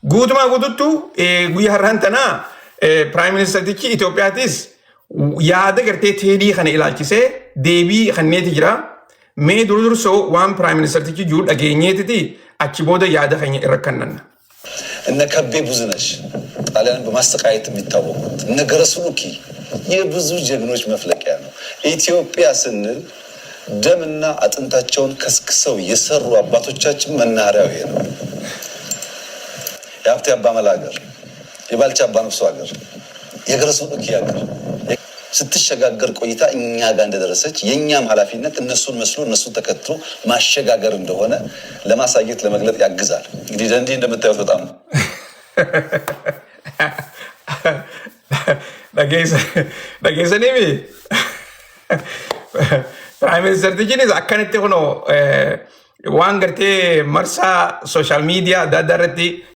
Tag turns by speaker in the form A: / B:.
A: Guutumaa guututtu guyyaa har'aan tanaa Prime Ministertichi Itoophiyaatis yaada gartee teedii kana ilaalchisee deebii kanneeti jira. Mee dursoo waan Prime Ministertichi jiru dhageenyeetiti achi booda yaada keenya irra kannanna.
B: እነ ከቤ ብዙነሽ ጣሊያን በማስተቃየት የሚታወቁት እነ ገረሱሉኪ የብዙ ጀግኖች መፍለቂያ ነው። ኢትዮጵያ ስንል ደምና አጥንታቸውን ከስክሰው የሰሩ አባቶቻችን መናኸሪያው ይሄ ነው። የሀብቴ አባ መላ ሀገር፣ የባልቻ አባ ነፍሶ ሀገር፣ የገረሱሉኪ ሀገር ስትሸጋገር ቆይታ እኛ ጋር እንደደረሰች የኛም ኃላፊነት እነሱን መስሎ እነሱን ተከትሎ ማሸጋገር እንደሆነ ለማሳየት ለመግለጥ ያግዛል። እንግዲህ ደንዲ እንደምታዩት በጣም
A: dhageessaniimi Prime Ministertichinis akkanatti kunoo waan gartee marsaa sooshaal miidiyaa adda addaa irratti